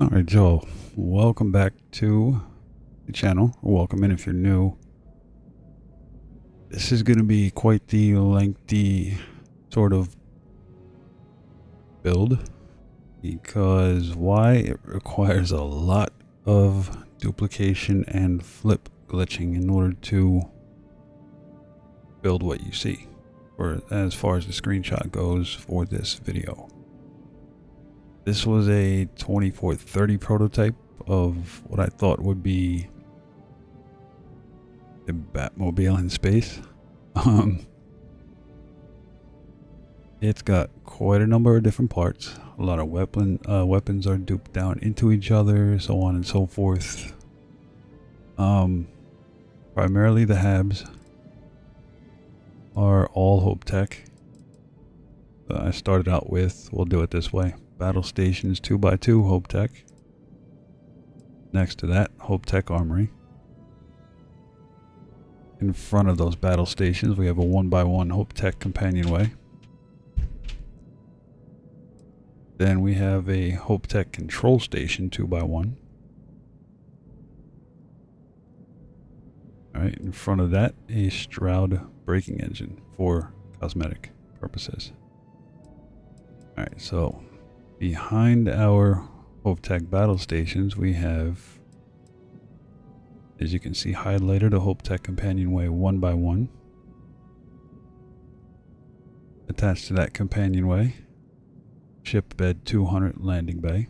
Alright, Joel, welcome back to the channel, or welcome in if you're new. This is going to be quite the lengthy sort of build, because why? It requires a lot of duplication and flip glitching in order to build what you see, or as far as the screenshot goes for this video. This was a 2430 prototype of what I thought would be the Batmobile in space. It's got quite a number of different parts. A lot of weapons are duped down into each other, so on and so forth. Primarily the Habs are all Hope Tech. I started out with, we'll do it this way, battle stations 2x2 Hope Tech. Next to that, Hope Tech Armory. In front of those battle stations, we have a 1x1 Hope Tech companionway. Then we have a Hope Tech control station 2x1. Alright, in front of that, a Stroud braking engine for cosmetic purposes. Alright, so behind our Hope Tech battle stations, we have, as you can see highlighted, the Hope Tech companionway 1x1. Attached to that companionway, ship bed 200 landing bay.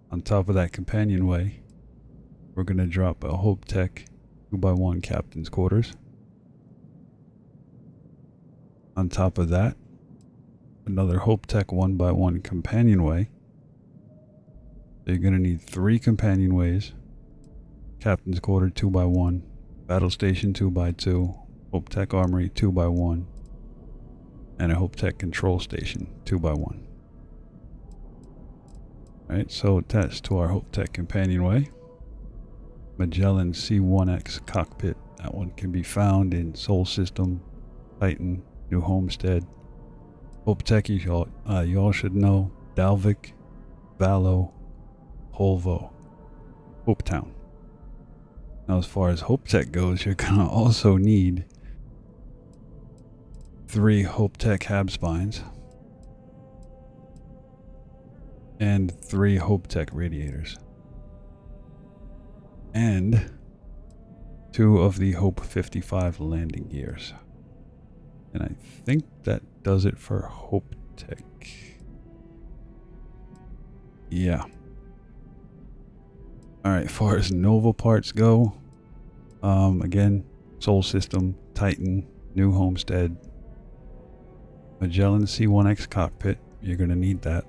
On top of that companionway, we're going to drop a Hope Tech 2x1 captain's quarters. On top of that, another Hope Tech 1x1 companionway. So you're going to need 3 companionways, captain's quarter 2x1, battle station 2x2, Hope Tech armory 2x1, and a Hope Tech control station 2x1. Alright, so attached to our Hope Tech companionway, Magellan C1X Cockpit. That one can be found in Sol System, Titan, New Homestead, Hope Tech, you all should know, Dalvik, Valo, Polvo, Hopetown. Now as far as Hope Tech goes, you're going to also need 3 Hope Tech Hab spines and 3 Hope Tech radiators and 2 of the Hope 55 landing gears. And I think that does it for Hope Tech. Yeah. Alright, as far as Nova parts go, again, Sol System, Titan, New Homestead, Magellan C1X Cockpit. You're going to need that.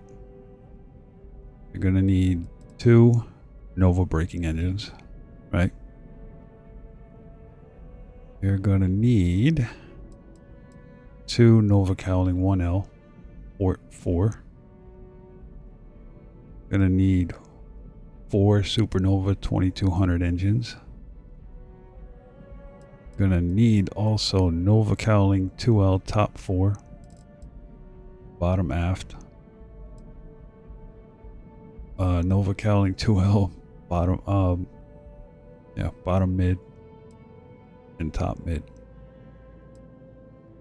You're going to need 2 Nova braking engines, right? You're going to need 2 Nova Cowling 1L, port 4. Gonna need 4 Supernova 2200 engines. Gonna need also Nova Cowling 2L top 4, bottom aft. Nova Cowling 2L bottom, bottom mid and top mid.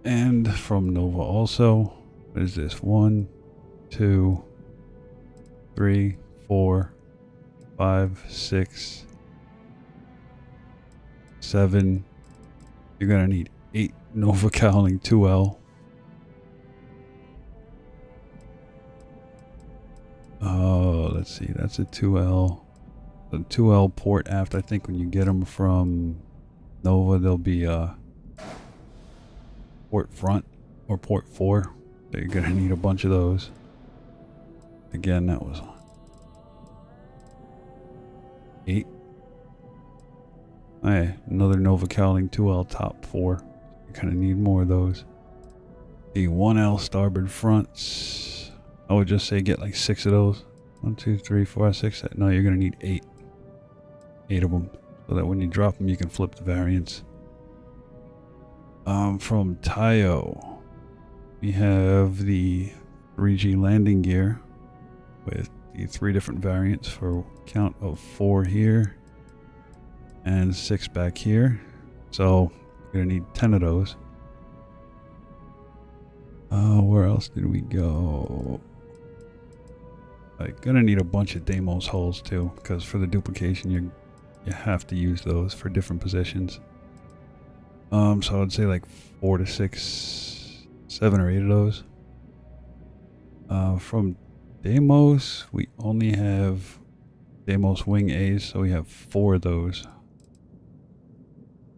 And from Nova also, what is this? 1, 2, 3, 4, 5, 6, 7. You're going to need 8 Nova Cowling 2L. Oh, let's see. That's a 2L. The 2L port aft. I think when you get them from Nova, they'll be port front or port 4. So you're going to need a bunch of those. Again, that was 8. Hey, another Nova Cowling 2L top 4. You're going to need more of those. The 1L starboard fronts. I would just say get like 6 of those. 1, 2, 3, 4, 5, 6. No, you're going to need 8. 8 of them. So that when you drop them, you can flip the variants. From Taiyo, we have the 3G landing gear with the 3 different variants for a count of 4 here and 6 back here. So you're gonna need 10 of those. Where else did we go? I'm gonna need a bunch of Deimos holes too, because for the duplication you have to use those for different positions. So I'd say like 4 to 6, 7 or 8 of those. From Deimos, we only have Deimos Wing A's, so we have 4 of those.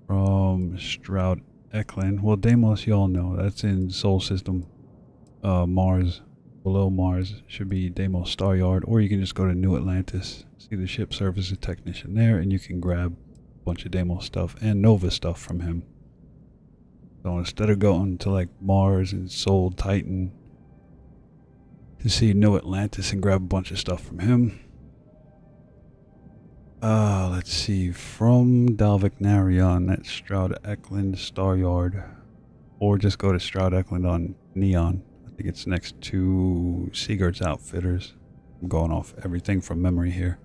From Stroud-Eklund, well, Deimos, you all know, that's in Sol System. Mars, below Mars, should be Deimos Star Yard, or you can just go to New Atlantis, see the ship services technician there, and you can grab a bunch of Deimos stuff and Nova stuff from him. So instead of going to like Mars and Sol Titan to see New Atlantis and grab a bunch of stuff from him, let's see, from Dalvik Narion, that's Stroud-Eklund Star Yard, or just go to Stroud-Eklund on Neon. I think it's next to Sigurd's Outfitters. I'm going off everything from memory here.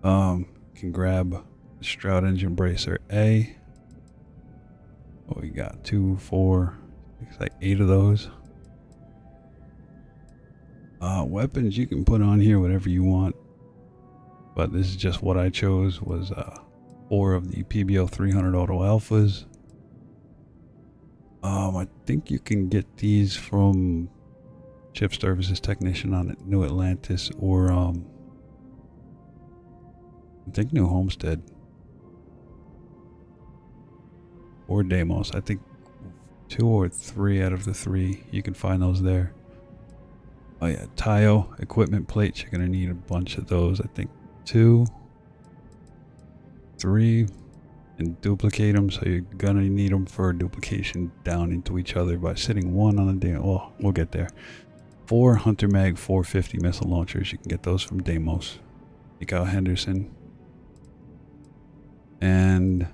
Can grab Stroud Engine Bracer A. Oh, we got 2, 4, looks like 8 of those. Weapons, you can put on here whatever you want, but this is just what I chose, was 4 of the PBO 300 Auto Alphas. I think you can get these from Ship Services Technician on New Atlantis, or I think New Homestead, or Deimos. I think 2 or 3 out of the 3 you can find those there. Oh yeah, Taiyo equipment plates, you're gonna need a bunch of those. I think 2, 3, and duplicate them, so you're gonna need them for duplication down into each other by sitting 1 on a day. Well, we'll get there. 4 Hunter Mag 450 missile launchers, you can get those from Deimos, Mikael Henderson, and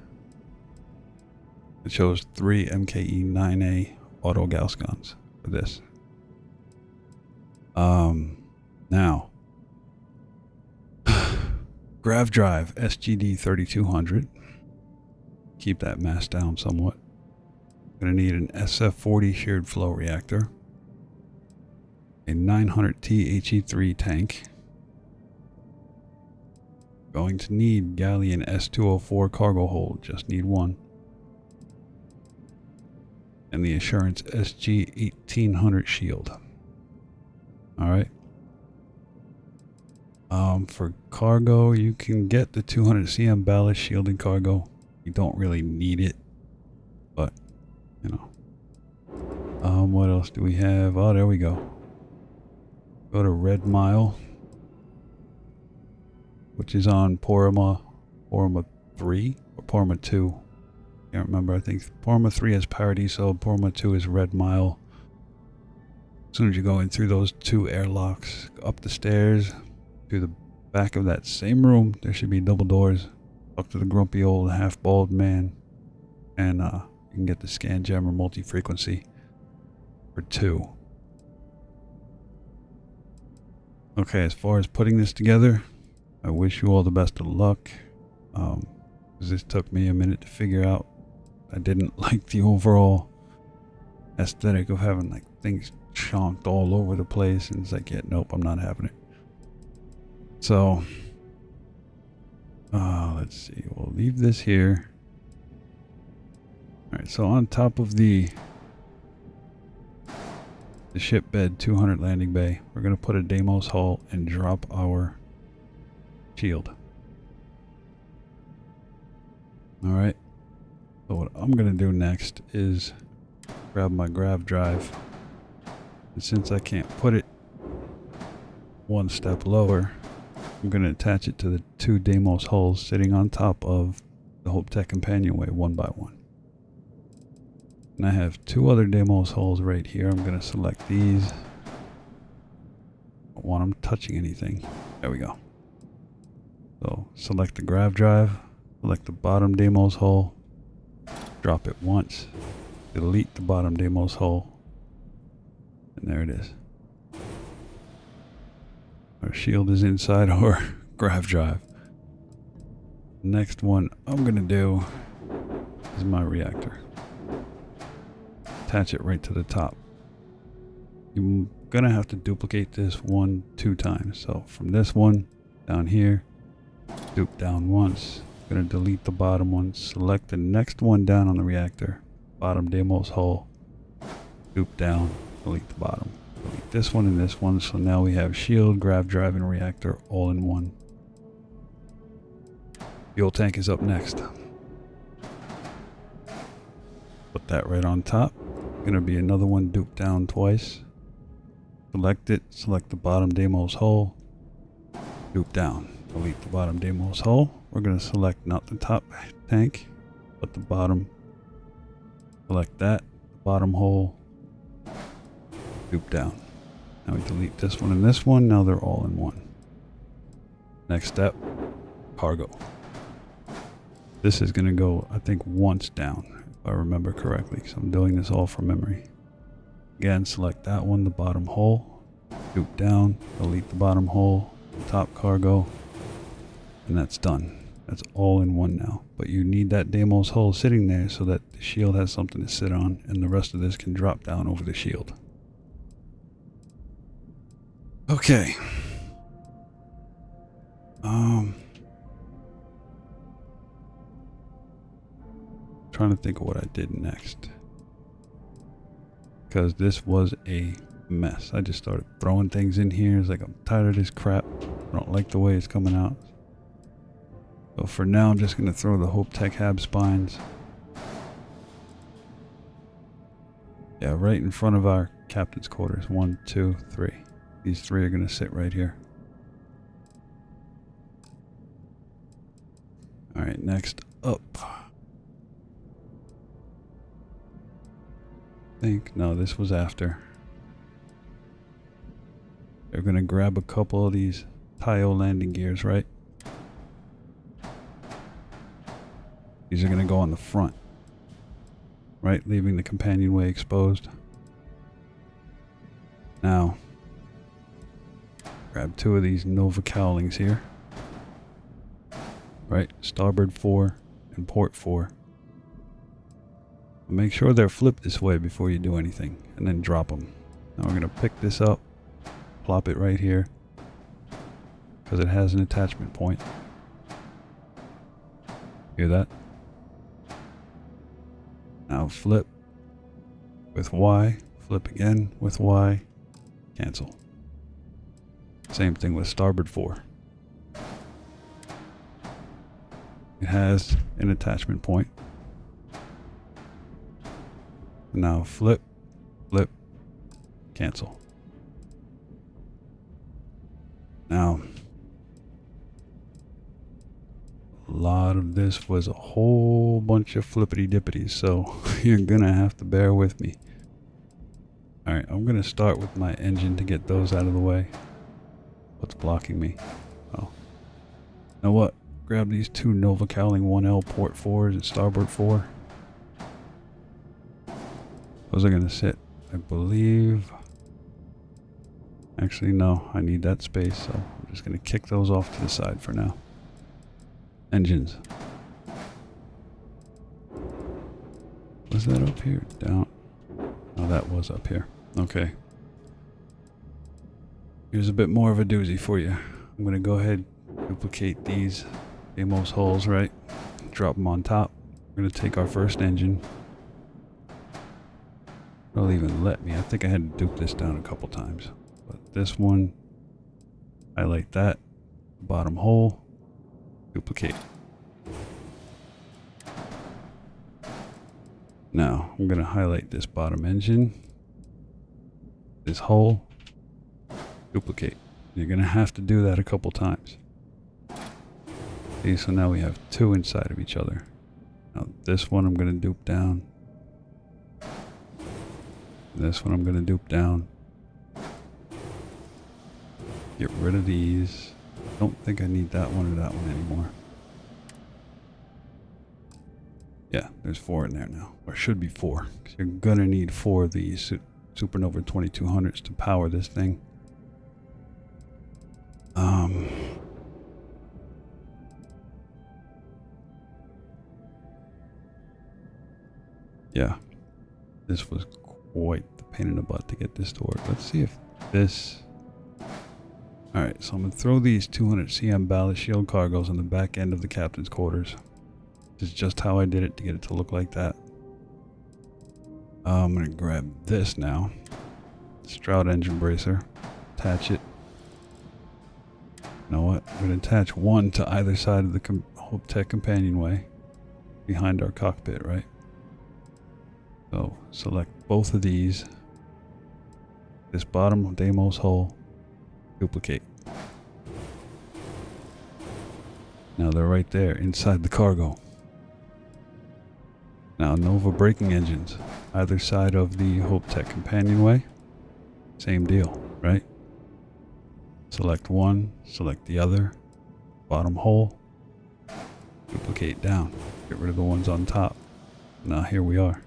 it shows 3 MKE 9A auto Gauss guns for this. Now, Grav Drive SGD 3200. Keep that mass down somewhat. Gonna need an SF40 sheared flow reactor, a 900T HE3 tank. Going to need Galleon S204 cargo hold, just need 1. And the Assurance SG 1800 shield. Alright. For cargo, you can get the 200 cm ballast shielded cargo. You don't really need it, but you know. What else do we have? Oh, there we go. Go to Red Mile, which is on Porama 3 or Porama 2. Can't remember. I think Porama 3 is Paradiso, Porama 2 is Red Mile. As soon as you go in through those 2 airlocks, up the stairs to the back of that same room, there should be double doors. Talk to the grumpy old half-bald man, and you can get the scan jammer multi-frequency for 2. Okay, as far as putting this together, I wish you all the best of luck, because this took me a minute to figure out. I didn't like the overall aesthetic of having like things chonked all over the place, and it's like, yeah, nope, I'm not having it. So let's see, we'll leave this here. Alright, so on top of the ship bed 200 landing bay, we're going to put a Deimos hull and drop our shield. Alright, so what I'm going to do next is grab my Grav Drive, and since I can't put it 1 step lower, I'm going to attach it to the 2 Deimos hulls sitting on top of the Hope Tech companionway 1 by 1. And I have 2 other Deimos hulls right here. I'm going to select these. I don't want them touching anything. There we go. So select the Grav Drive, select the bottom Deimos hull, drop it once, delete the bottom Deimos hull, and there it is. Our our shield is inside our Grav Drive. Next one I'm gonna do is my reactor. Attach it right to the top. You're gonna have to duplicate this 2 times. So from this one down here, dupe down once. Gonna delete the bottom one, select the next one down on the reactor, bottom Deimos hull, dupe down, delete the bottom. Delete this one and this one, so now we have shield, Grav Drive, and reactor all in one. Fuel tank is up next. Put that right on top. Gonna be another one dupe down twice. Select it, select the bottom Deimos hull, dupe down, delete the bottom Deimos hull. We're gonna select not the top tank, but the bottom. Select that, the bottom hull, dupe down. Now we delete this one and this one, now they're all in one. Next step, cargo. This is gonna go, I think, once down, if I remember correctly, because I'm doing this all from memory. Again, select that one, the bottom hull, dupe down, delete the bottom hull, top cargo, and that's done. That's all in one now. But you need that Deimos hull sitting there so that the shield has something to sit on, and the rest of this can drop down over the shield. Okay. Trying to think of what I did next, because this was a mess. I just started throwing things in here. It's like, I'm tired of this crap. I don't like the way it's coming out. So for now, I'm just going to throw the Hope Tech hab spines. Yeah, right in front of our captain's quarters. 1, 2, 3. These 3 are going to sit right here. Alright, next up. No, this was after. They're going to grab a couple of these Taiyo landing gears, right? These are going to go on the front, right? Leaving the companionway exposed. Now, grab 2 of these Nova Cowlings here. Right? Starboard 4 and port 4. Make sure they're flipped this way before you do anything, and then drop them. Now we're going to pick this up, plop it right here, because it has an attachment point. Hear that? Now flip with Y, flip again with Y, cancel. Same thing with starboard 4. It has an attachment point. Now flip, flip, cancel. Now, a lot of this was a whole bunch of flippity dippities, so you're gonna have to bear with me. Alright, I'm gonna start with my engine to get those out of the way. What's blocking me? Oh. Now what? Grab these 2 Nova Cowling 1L port 4s and starboard 4. Those are going to sit, I believe. Actually, no, I need that space, so I'm just going to kick those off to the side for now. Engines. Was that up here? Down. Oh, that was up here. Okay. Here's a bit more of a doozy for you. I'm going to go ahead and duplicate these Deimos hulls, right? Drop them on top. We're going to take our first engine. It'll even let me. I think I had to dupe this down a couple times. But this one, highlight that, bottom hole, duplicate. Now, I'm going to highlight this bottom engine, this hole, duplicate. You're going to have to do that a couple times. See, so now we have 2 inside of each other. Now, this one I'm going to dupe down. This one I'm going to dupe down. Get rid of these. Don't think I need that one or that one anymore. Yeah, there's 4 in there now. Or should be 4. Because you're going to need 4 of these Supernova 2200s to power this thing. Yeah, this was quite the pain in the butt to get this to work. Let's see if this... Alright, so I'm going to throw these 200 cm ballast shield cargoes on the back end of the captain's quarters. This is just how I did it to get it to look like that. I'm going to grab this now. Stroud engine bracer. Attach it. You know what? I'm going to attach one to either side of the Hope Tech companionway behind our cockpit, right? So select both of these. This bottom Deimos hull. Duplicate. Now they're right there inside the cargo. Now Nova braking engines, either side of the Hope Tech companionway. Same deal, right? Select one, select the other, bottom hole, duplicate down, get rid of the ones on top. Now here we are.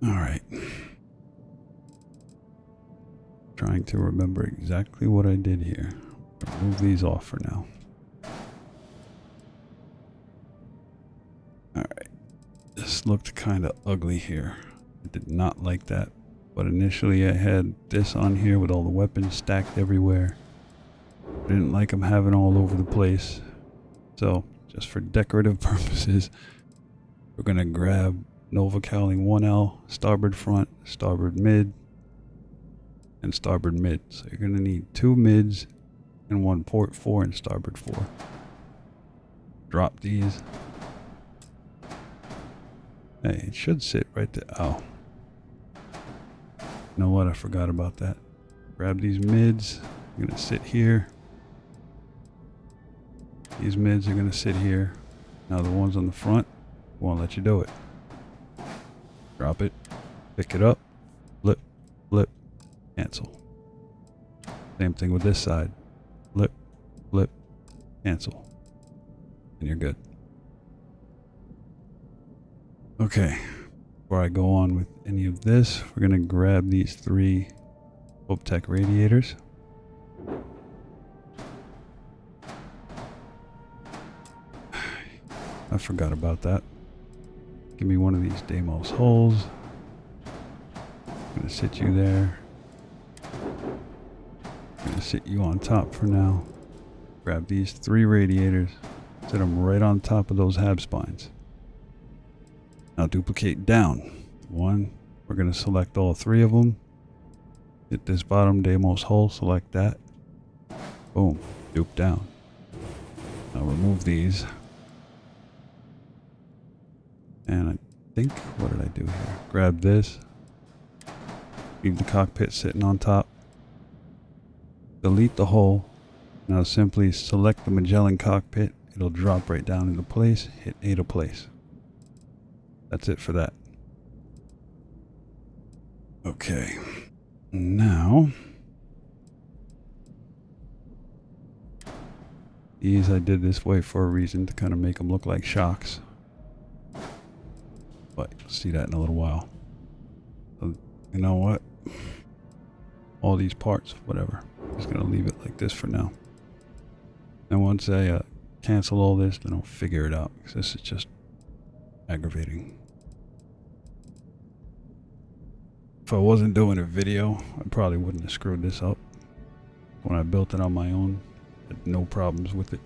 Alright. Trying to remember exactly what I did here. Move these off for now. Alright. This looked kind of ugly here. I did not like that. But initially I had this on here with all the weapons stacked everywhere. I didn't like them having all over the place. So, just for decorative purposes, we're going to grab Nova Cowling 1L, starboard front, starboard mid, and starboard mid. So you're going to need 2 mids and 1 port 4 and starboard 4. Drop these. Hey, it should sit right there. Oh. You know what? I forgot about that. Grab these mids. I'm going to sit here. These mids are going to sit here. Now the ones on the front won't let you do it. Drop it. Pick it up. Flip. Flip. Cancel. Same thing with this side. Flip, flip, cancel. And you're good. Okay. Before I go on with any of this, we're going to grab these 3 Hope Tech radiators. I forgot about that. Give me one of these Deimos hulls. I'm going to sit you there. I'm going to sit you on top for now. Grab these 3 radiators. Set them right on top of those hab spines. Now duplicate down. 1. We're going to select all 3 of them. Hit this bottom Deimos hull. Select that. Boom. Dupe down. Now remove these. And I think, what did I do here? Grab this. Leave the cockpit sitting on top. Delete the hull. Now simply select the Magellan cockpit. It'll drop right down into place. Hit A to place. That's it for that. Okay. Now, these I did this way for a reason, to kind of make them look like shocks. But you'll see that in a little while. So, you know what? All these parts, whatever. I'm just going to leave it like this for now. And once I cancel all this, then I'll figure it out, because this is just aggravating. If I wasn't doing a video, I probably wouldn't have screwed this up. When I built it on my own, I had no problems with it.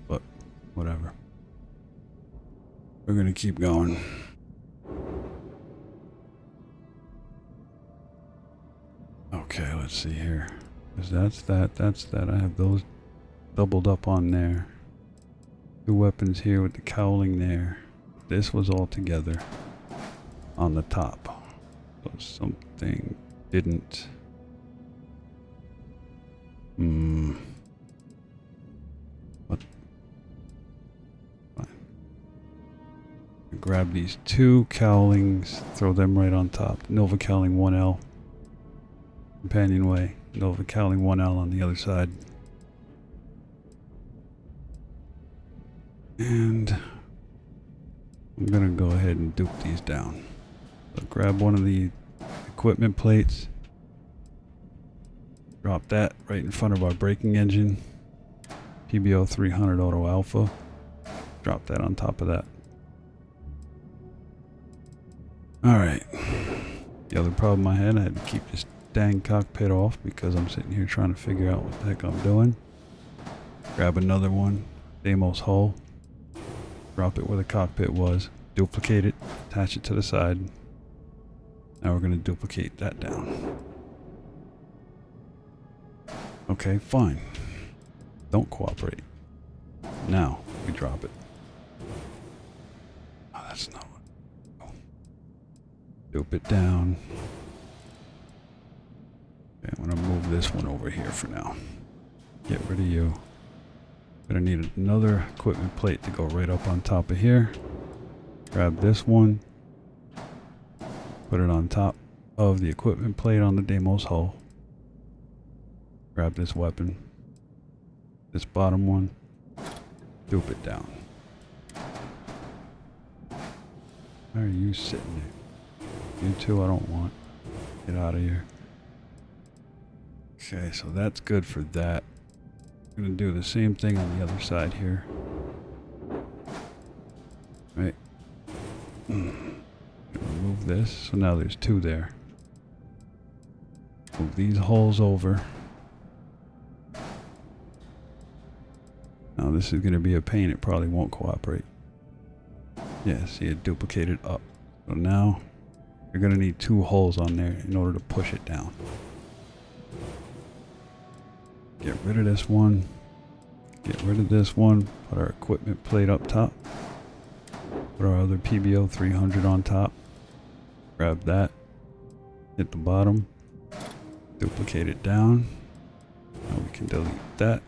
But whatever. We're going to keep going. Okay, let's see here. Because that's that. I have those doubled up on there. 2 weapons here with the cowling there. This was all together on the top. So something didn't. What? Fine. Grab these 2 cowlings, throw them right on top. Nova Cowling 1L. Companionway. Nova Cowling 1L on the other side. And I'm going to go ahead and dupe these down. So grab one of the equipment plates. Drop that right in front of our braking engine. PBO 300 Auto Alpha. Drop that on top of that. Alright. The other problem I had to keep this dang cockpit off because I'm sitting here trying to figure out what the heck I'm doing. Grab another one, Deimos hull, drop it where the cockpit was, duplicate it, attach it to the side. Now we're going to duplicate that down. Okay, fine. Don't cooperate. Now we drop it. Oh, that's not what. Oh. Dupe it down. Okay, I'm going to move this one over here for now. Get rid of you. Gonna need another equipment plate to go right up on top of here. Grab this one. Put it on top of the equipment plate on the Deimos hull. Grab this weapon. This bottom one. Dupe it down. Why are you sitting there? You two I don't want. Get out of here. Okay, so that's good for that. I'm going to do the same thing on the other side here. Right. Remove this. So now there's two there. Move these holes over. Now this is going to be a pain. It probably won't cooperate. Yeah, see it duplicated up. So now you're going to need two holes on there in order to push it down. Get rid of this one. Get rid of this one. Put our equipment plate up top. Put our other PBO 300 on top. Grab that. Hit the bottom. Duplicate it down. Now we can delete that.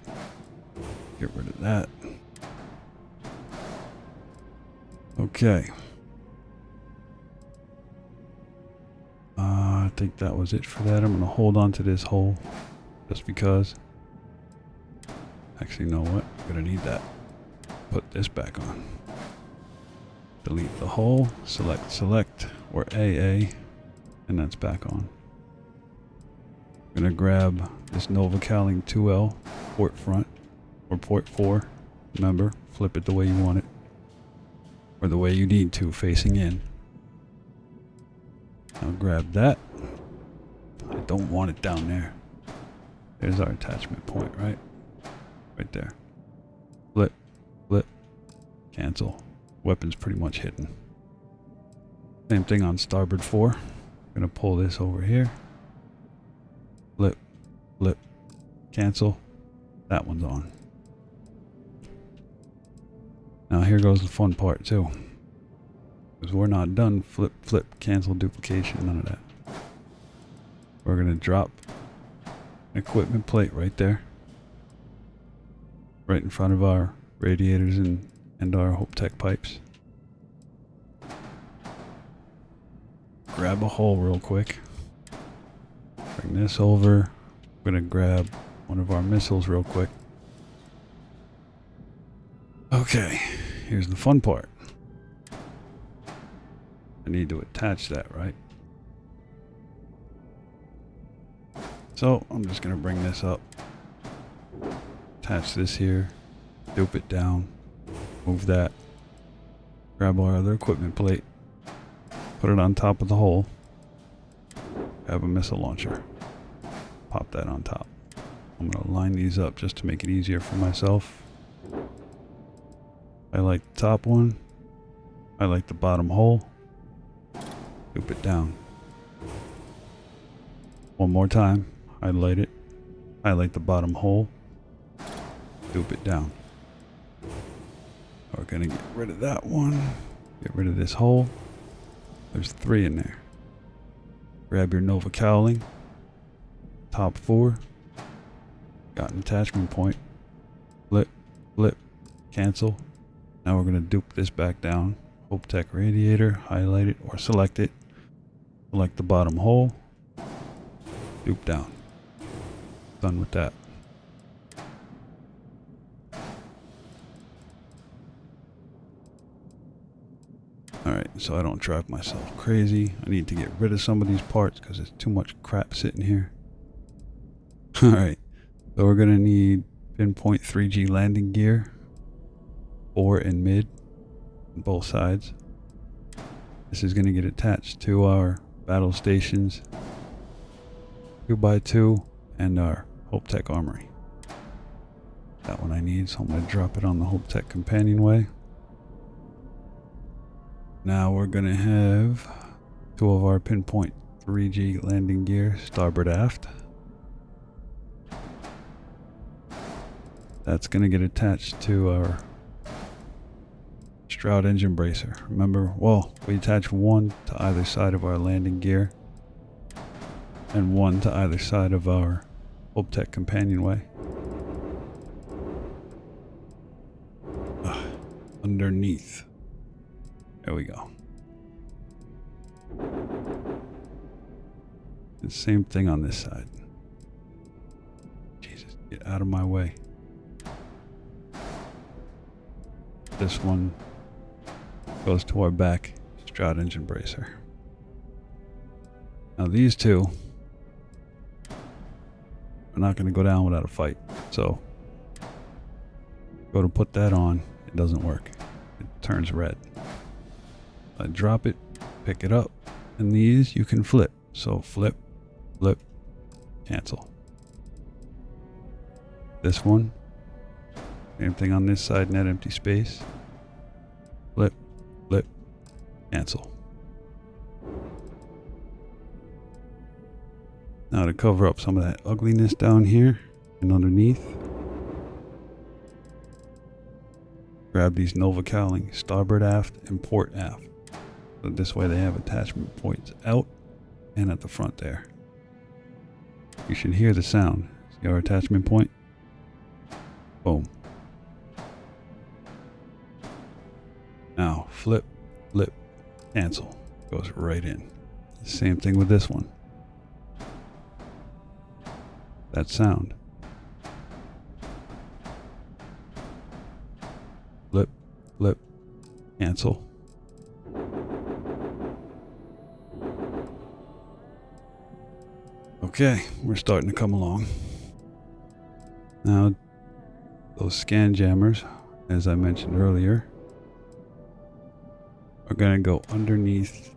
Get rid of that. Okay. I think that was it for that. I'm going to hold on to this hole just because. Actually, you know what? I'm going to need that. Put this back on. Delete the hole. Select, or AA. And that's back on. I'm going to grab this Nova Cowling 2L port front. Or port 4. Remember, flip it the way you want it. Or the way you need to, facing in. I'll grab that. I don't want it down there. There's our attachment point, right? Right there. Flip, flip, cancel. Weapon's pretty much hidden. Same thing on starboard 4. I'm gonna pull this over here. Flip, flip, cancel. That one's on. Now here goes the fun part too. Because we're not done. Flip, flip, cancel, duplication, none of that. We're gonna drop an equipment plate right there. Right in front of our radiators and our HopeTech pipes. Grab a hole real quick. Bring this over. I'm gonna grab one of our missiles real quick. Okay, here's the fun part. I need to attach that, right? So I'm just gonna bring this up. Attach this here, dupe it down, move that, grab our other equipment plate, put it on top of the hole, grab a missile launcher, pop that on top. I'm going to line these up just to make it easier for myself. I like the top one, I like the bottom hole, dupe it down. One more time, highlight it, highlight the bottom hole, dupe it down. We're gonna get rid of that one. Get rid of this hole. There's 3 in there. Grab your Nova Cowling. Top 4. Got an attachment point. Flip, flip, cancel. Now we're gonna dupe this back down. HopeTech radiator, highlight it or select it. Select the bottom hole. Dupe down. Done with that. Alright, so I don't drive myself crazy. I need to get rid of some of these parts because there's too much crap sitting here. Alright, so we're going to need Pinpoint 3G landing gear. fore and mid on both sides. This is going to get attached to our battle stations 2x2 and our Hope Tech Armory. That one I need, so I'm going to drop it on the Hope Tech companionway. Now we're going to have 2 of our Pinpoint 3G landing gear starboard aft. That's going to get attached to our Stroud engine bracer. Remember, well, we attach 1 to either side of our landing gear and 1 to either side of our Hope Tech companionway. Underneath. There we go. The same thing on this side. Jesus, get out of my way. This one goes to our back Stroud engine bracer. Now these two are not going to go down without a fight. So go to put that on, it doesn't work. It turns red. I drop it, pick it up, and these you can flip. So flip, flip, cancel. This one, same thing on this side, net empty space. Flip, flip, cancel. Now to cover up some of that ugliness down here and underneath, grab these Nova Cowling starboard aft and port aft. So this way they have attachment points out and at the front there. You should hear the sound. See our attachment point? Boom. Now flip, flip, cancel. Goes right in. Same thing with this one. That sound. Flip, flip, cancel. Okay, we're starting to come along. Now, those scan jammers, as I mentioned earlier, are going to go underneath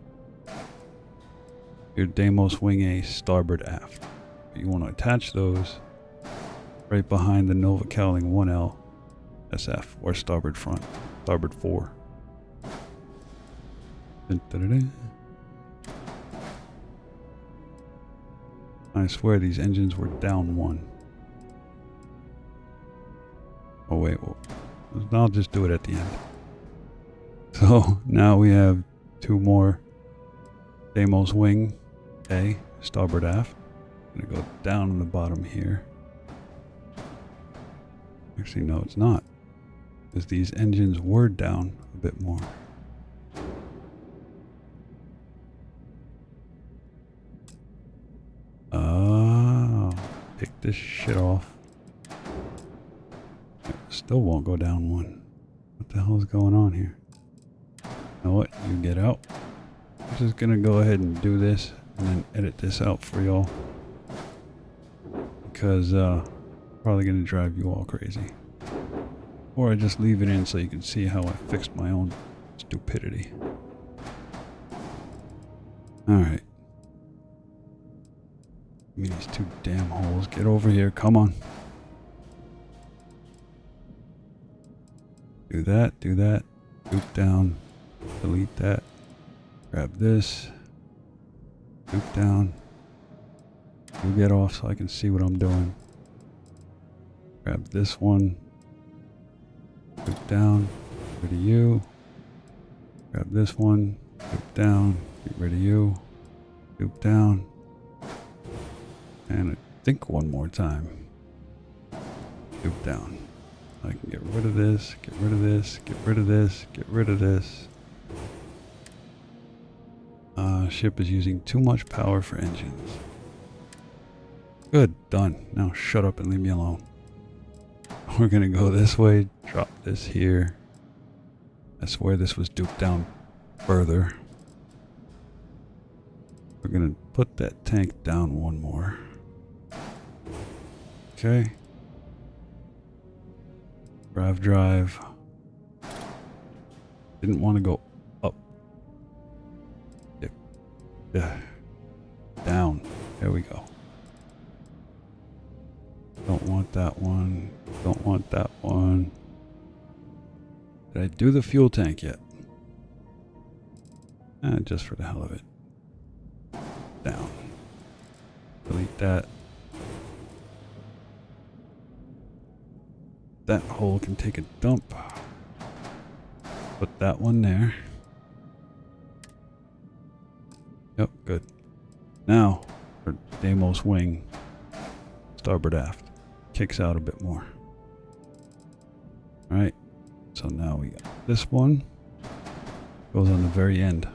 your Deimos Wing A starboard aft. You want to attach those right behind the Nova Cowling 1L SF or starboard front, starboard fore. I swear these engines were down 1. Oh wait, well, I'll just do it at the end. So now we have 2 more Deimos Wing A starboard aft. I'm gonna go down on the bottom here. Actually, no, it's not, because these engines were down a bit more. Oh, pick this shit off. It still won't go down 1. What the hell is going on here? You know what? You get out. I'm just gonna go ahead and do this and then edit this out for y'all, because probably gonna drive you all crazy. Or I just leave it in so you can see how I fixed my own stupidity. Alright. Give me these 2 damn holes. Get over here. Come on. Do that. Do that. Loop down. Delete that. Grab this. Loop down. You get off so I can see what I'm doing. Grab this one. Loop down. Get rid of you. Grab this one. Loop down. Get rid of you. Loop down. And I think one more time. Loop down. I can get rid of this, get rid of this, get rid of this, get rid of this. Ship is using too much power for engines. Good, done. Now shut up and leave me alone. We're gonna go this way, drop this here. I swear this was duped down further. We're gonna put that tank down 1 more. Okay. Grav Drive. Didn't want to go up. Yeah. Down. There we go. Don't want that one. Don't want that one. Did I do the fuel tank yet? Just for the hell of it. Down. Delete that. That hole can take a dump. Put that one there. Yep, good. Now, for Deimos Wing, starboard aft. Kicks out a bit more. Alright, so now we got this one. Goes on the very end.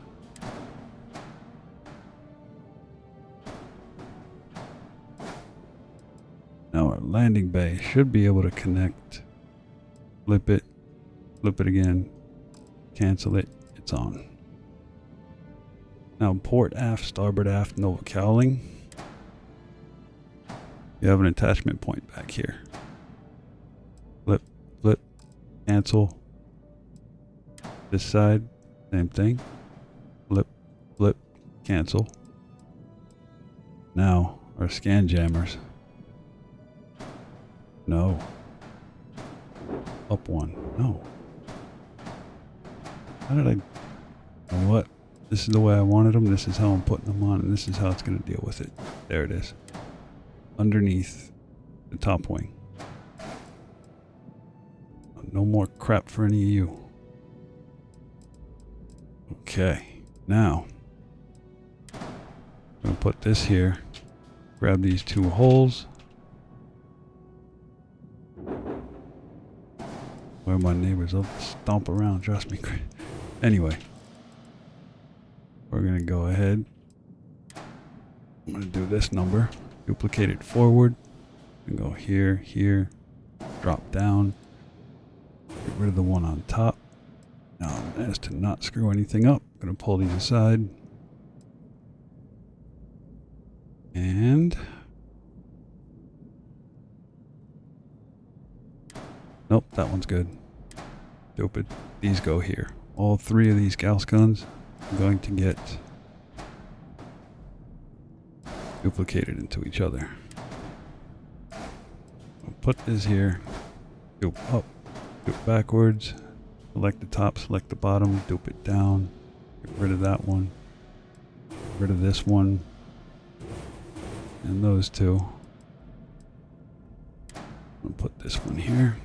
Now our landing bay should be able to connect. Flip it again, cancel it, it's on. Now port aft, starboard aft, Nova Cowling. You have an attachment point back here. Flip, cancel. This side, same thing. Flip, cancel. Now our scan jammers. No. Up one. No. How did I... You know what? This is the way I wanted them. This is how I'm putting them on. And this is how it's going to deal with it. There it is. Underneath the top wing. No more crap for any of you. Okay. Now. I'm going to put this here. Grab these two holes. Where my neighbors will stomp around, trust me. Anyway, we're going to go ahead. I'm going to do this number, duplicate it forward, and go here, here, drop down, get rid of the one on top. Now, as to not screw anything up, I'm going to pull these aside. And... nope, that one's good. Stupid. These go here. All three of these Gauss guns are going to get duplicated into each other. I'll put this here. Dupe up. Dupe backwards. Select the top, select the bottom. Dupe it down. Get rid of that one. Get rid of this one. And those two. I'll put this one here.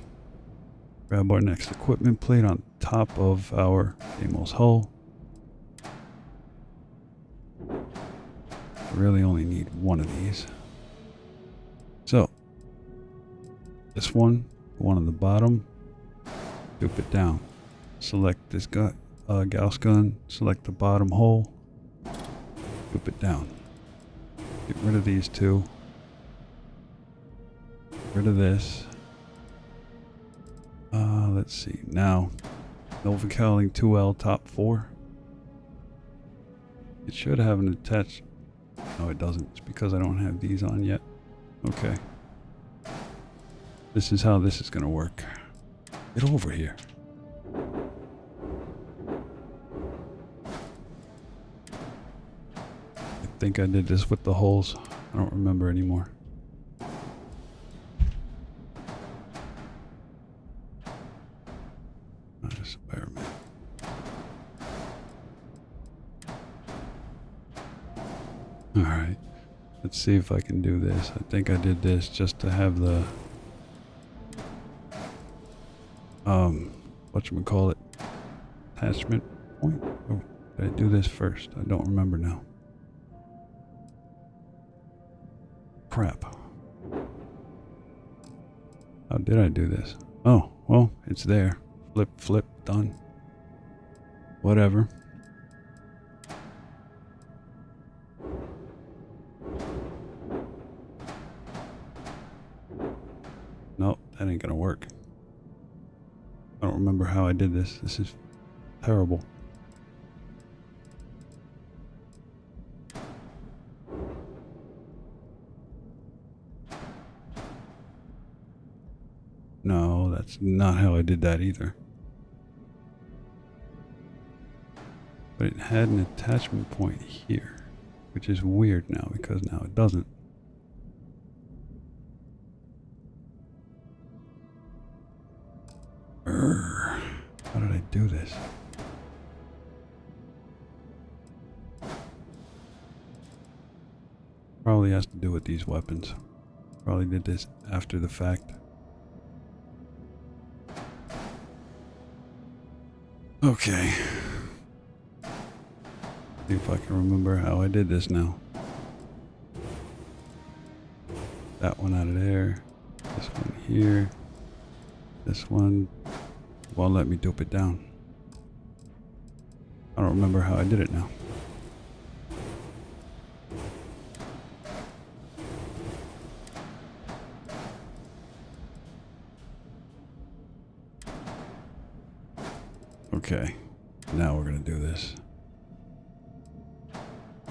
Grab our next equipment plate on top of our Deimos hull. I really only need one of these. So, this one, the one on the bottom, dupe it down. Select this Gauss gun, select the bottom hole, dupe it down. Get rid of these two. Get rid of this. Let's see. Now, Nova Cowling 2L top 4. It should have an attached... No, it doesn't. It's because I don't have these on yet. Okay. This is how this is going to work. Get over here. I think I did this with the holes. I don't remember anymore. Alright, let's see if I can do this. I think I did this just to have the whatchamacallit, attachment point. Oh, did I do this first? I don't remember now. Crap. How did I do this? Oh, well, it's there. Flip, done. Whatever. Nope, that ain't gonna work. I don't remember how I did this. This is terrible. No, that's not how I did that either. But it had an attachment point here, which is weird now because now it doesn't. How did I do this? Probably has to do with these weapons. Probably did this after the fact. Okay. See if I can remember how I did this now. That one out of there. This one here. This one won't let me dupe it down. I don't remember how I did it now. Okay, now we're gonna do this.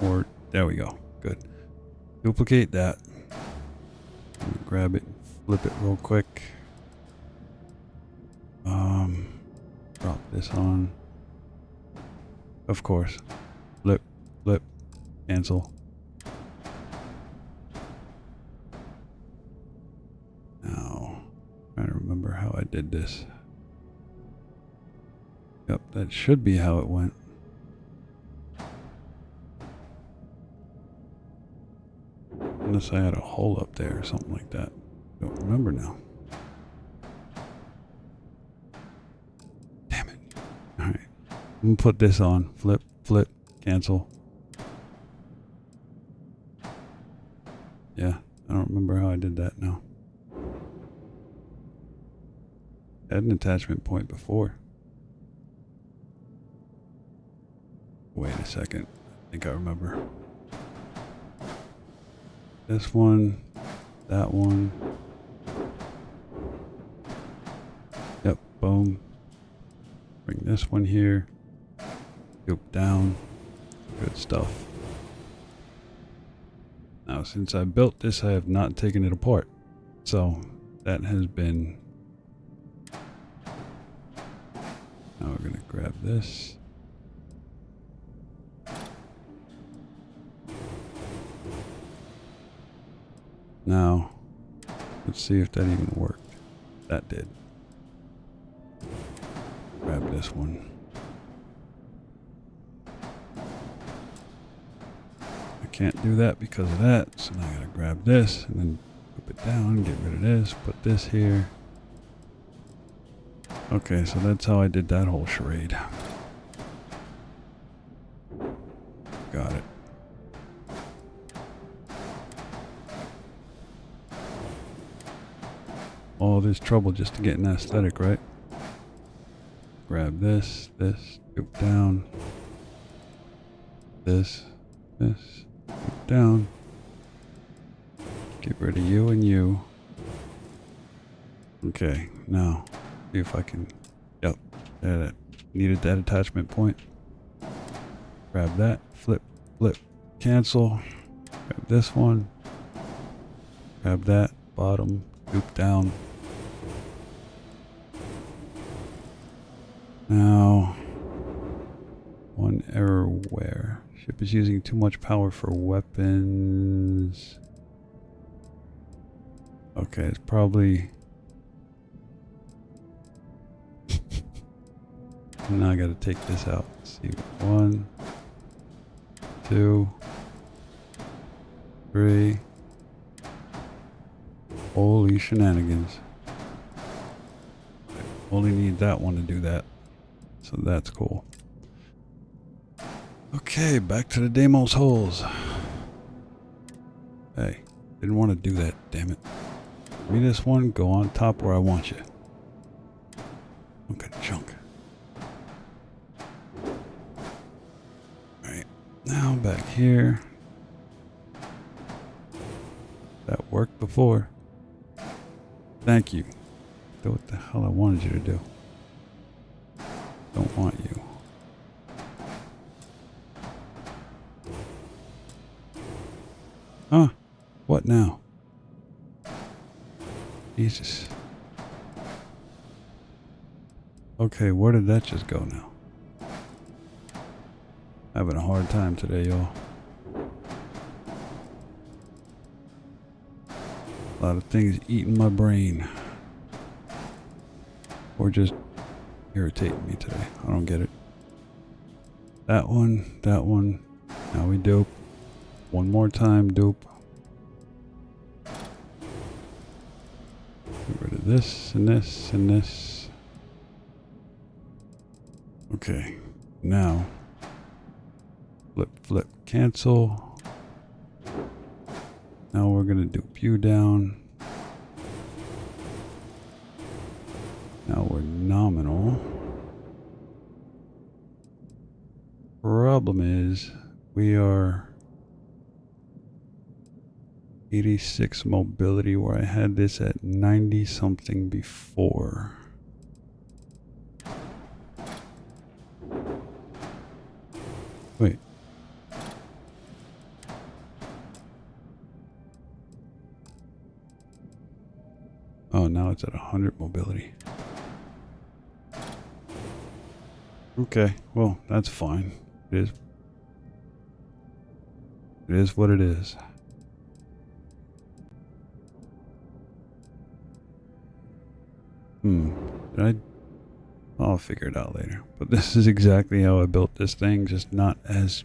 Or, there we go, good. Duplicate that. Grab it, flip it real quick. Drop this on. Of course. Flip, flip, cancel. Now, trying to remember how I did this. Yep, that should be how it went. Unless I had a hole up there or something like that. Don't remember now. Damn it. Alright. I'm gonna put this on. Flip, flip, cancel. Yeah, I don't remember how I did that now. I had an attachment point before. Wait a second. I think I remember. This one, that one. Yep, boom. Bring this one here. Go down. Good stuff. Now, since I built this, I have not taken it apart. So, that has been... Now we're going to grab this. Now, let's see if that even worked. That did. Grab this one. I can't do that because of that, so now I gotta grab this and then put it down, get rid of this, put this here. Okay, so that's how I did that whole charade. Got it. All this trouble just to get an aesthetic, right? Grab this, scoop down. This, scoop down. Get rid of you and you. Okay, now, see if I can, yep, that needed that attachment point. Grab that, flip, cancel. Grab this one. Grab that, bottom, scoop down. Now, one error where? Ship is using too much power for weapons. Okay, it's probably... Now I gotta take this out. Let's see, 1, 2, 3. Holy shenanigans. Only need that one to do that. So that's cool. Okay, back to the Deimos holes. Hey, didn't want to do that, damn it. Give me this one, go on top where I want you. Okay, chunk. Alright, now back here. That worked before. Thank you. Do what the hell I wanted you to do. Don't want you. Huh? What now? Jesus. Okay, where did that just go now? Having a hard time today, y'all. A lot of things eating my brain. Or just irritating me today. I don't get it. That one, that one. Now we dupe. One more time, dupe. Get rid of this and this and this. Okay. Now. Flip, flip, cancel. Now we're going to dupe you down. Now we're nominal. Problem is, we are 86 mobility where I had this at 90 something before. Wait. Oh, now it's at 100 mobility. Okay, well, that's fine. It is what it is. I'll figure it out later. But this is exactly how I built this thing, just not as,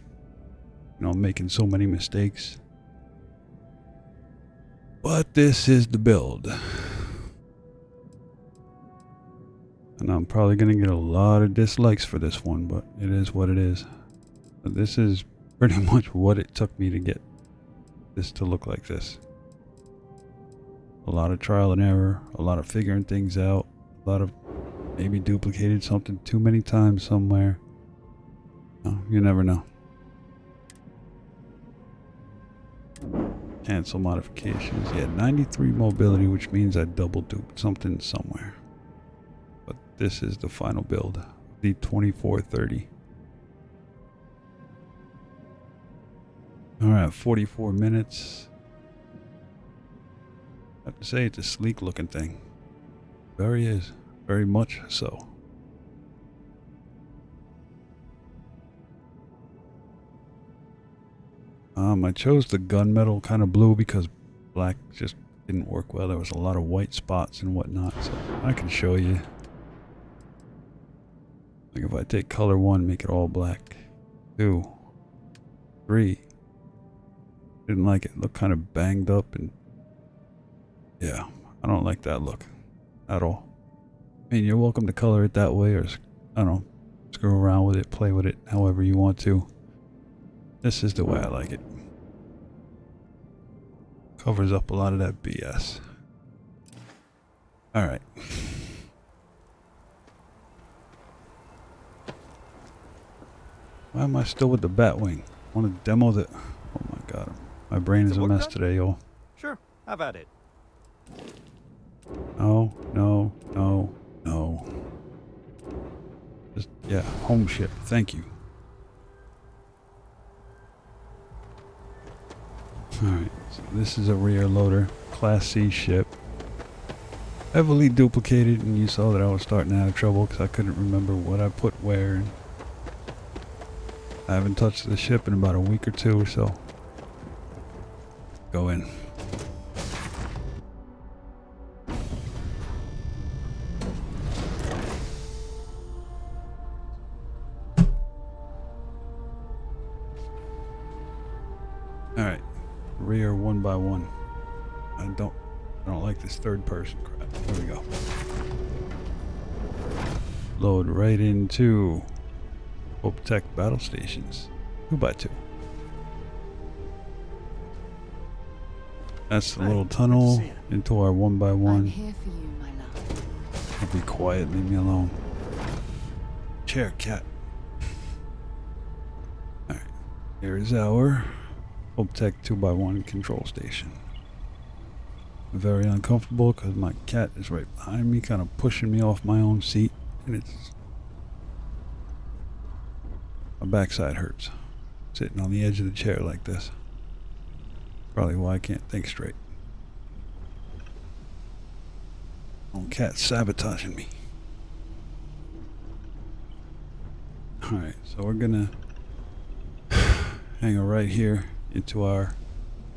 you know, making so many mistakes. But this is the build. And I'm probably going to get a lot of dislikes for this one, but it is what it is. But this is pretty much what it took me to get this to look like this. A lot of trial and error, a lot of figuring things out, a lot of maybe duplicated something too many times somewhere. No, you never know. Cancel modifications. Yeah, 93 mobility, which means I double duped something somewhere. But this is the final build, the 2430. Alright, 44 minutes. I have to say it's a sleek looking thing. Very is. Very much so. I chose the gunmetal kind of blue because black just didn't work well. There was a lot of white spots and whatnot, so I can show you. Like if I take color 1, make it all black. 2, 3. Didn't like it. Looked kind of banged up and yeah, I don't like that look at all. I mean, you're welcome to color it that way or, I don't know, screw around with it, play with it however you want to. This is the way I like it. Covers up a lot of that BS. Alright. Why am I still with the Batwing? I want to demo the... Oh my god. My brain is a mess today, y'all. Sure, have at it. No, no, no, no. Just, yeah, home ship. Thank you. Alright, so this is a rear loader, Class C ship. Heavily duplicated, and you saw that I was starting to have trouble because I couldn't remember what I put where. And I haven't touched the ship in about a week or two or so. Go in. Alright. Rear 1 by 1. I don't like this third person crap. There we go. Load right into Hope Tech battle stations. 2 by 2. That's the little tunnel into our 1 by 1. I'm here for you, my love. I'll be quiet, leave me alone. Chair cat. Alright. Here's our Hope Tech 2 by 1 control station. Very uncomfortable because my cat is right behind me, kind of pushing me off my own seat, and my backside hurts sitting on the edge of the chair like this. Probably why I can't think straight. Oh, cat's sabotaging me. Alright, so we're gonna hang her right here into our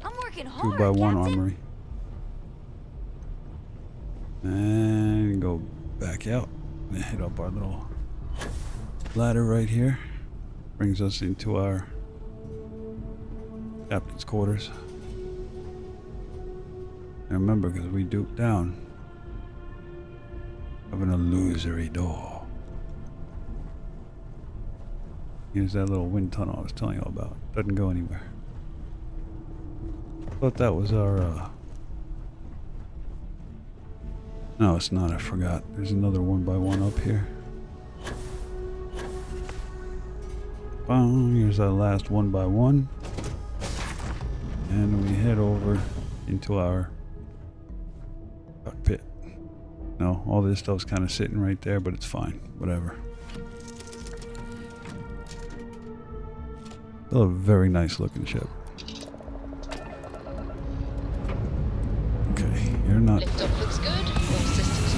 I'm working hard, 2x1 Captain. armory. And go back out and hit up our little ladder right here. Brings us into our captain's quarters. And remember, because we duped down, have an illusory door. Here's that little wind tunnel I was telling you about. Doesn't go anywhere. Thought that was our no, it's not. I forgot. There's another 1x1 up here. Boom. Here's our last 1x1. And we head over into our cockpit. No, all this stuff's kind of sitting right there, but it's fine. Whatever. Still a very nice looking ship. Okay, you're not. Liftoff looks good. All systems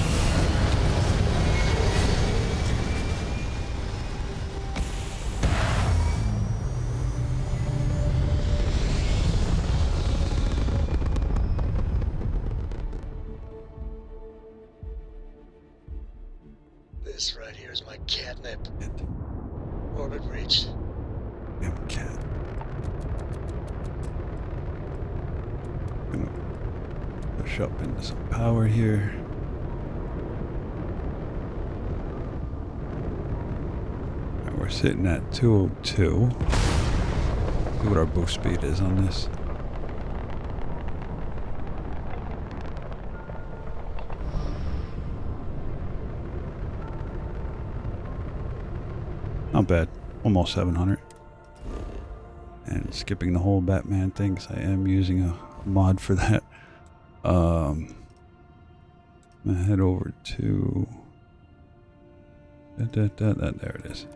This right here is my catnip. It. Orbit reached. Damn cat. Gonna push up into some power here. Alright, we're sitting at 202. See what our boost speed is on this. Not bad. Almost 700. And skipping the whole Batman thing, 'cause I am using a mod for that. I'm gonna head over to there it is.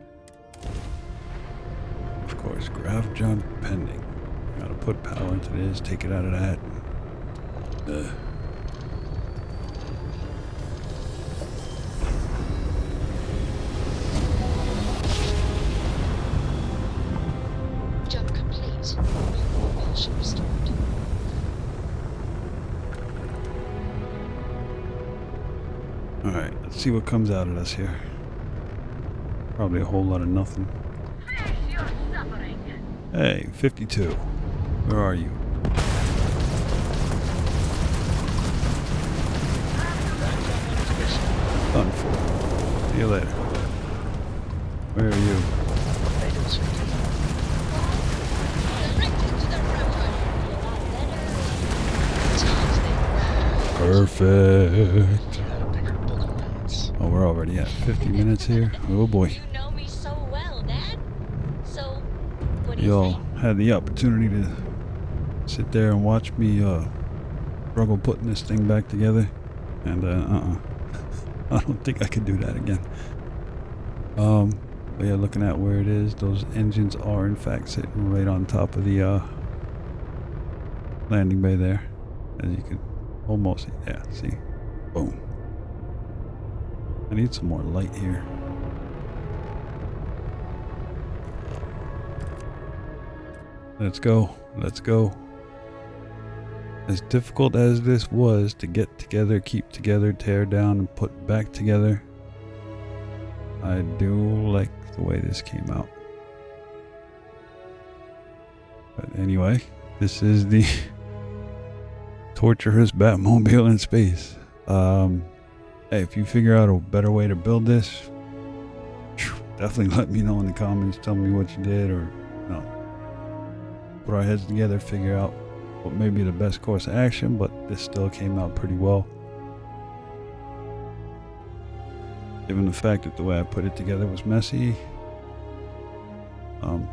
Of course, Grav Drive pending. Gotta put power into this, take it out of that. jump complete. Propulsion restored. Alright, let's see what comes out of us here. Probably a whole lot of nothing. Hey, 52. Where are you? Done for. See you later. Where are you? Perfect. Oh, we're already at 50 minutes here. Oh boy. You know me so well, Dad. So, what do you Y'all think? had the opportunity to sit there and watch me struggle putting this thing back together. And I don't think I could do that again. But yeah, looking at where it is, those engines are in fact sitting right on top of the landing bay there. As you can almost see. Yeah, see? Boom. I need some more light here. Let's go. Let's go. As difficult as this was to get together, keep together, tear down, and put back together, I do like the way this came out. But anyway, this is the torturous Batmobile in space. Hey, if you figure out a better way to build this, definitely let me know in the comments. Tell me what you did, or put our heads together, figure out what may be the best course of action. But this still came out pretty well, given the fact that the way I put it together was messy.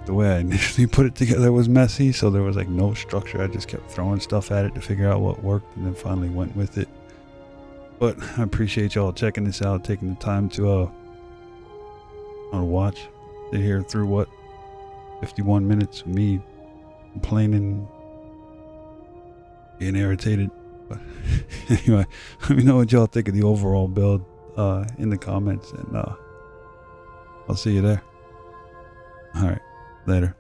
The way I initially put it together was messy, so there was like no structure. I just kept throwing stuff at it to figure out what worked, and then finally went with it. But I appreciate y'all checking this out, taking the time to watch, sit here through what 51 minutes of me complaining, being irritated. But anyway, let me know what y'all think of the overall build in the comments, and I'll see you there. All right, later.